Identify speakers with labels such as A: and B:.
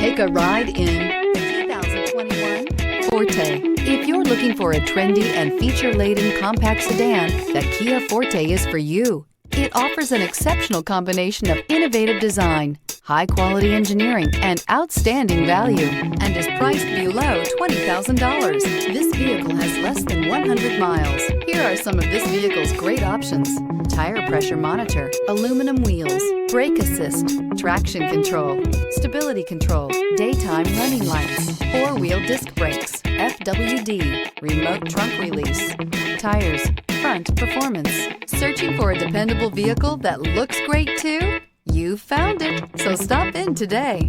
A: Take a ride in the 2021 Forte. If you're looking for a trendy and feature-laden compact sedan, the Kia Forte is for you. It offers an exceptional combination of innovative design, high-quality engineering, and outstanding value, and is priced below $20,000. This vehicle has less than 100 miles. Here are some of this vehicle's great options: tire pressure monitor, aluminum wheels, brake assist, traction control, stability control, daytime running lights, four-wheel disc brakes, FWD, remote trunk release, tires, front performance. Searching for a dependable vehicle that looks great too? You found it, so stop in today.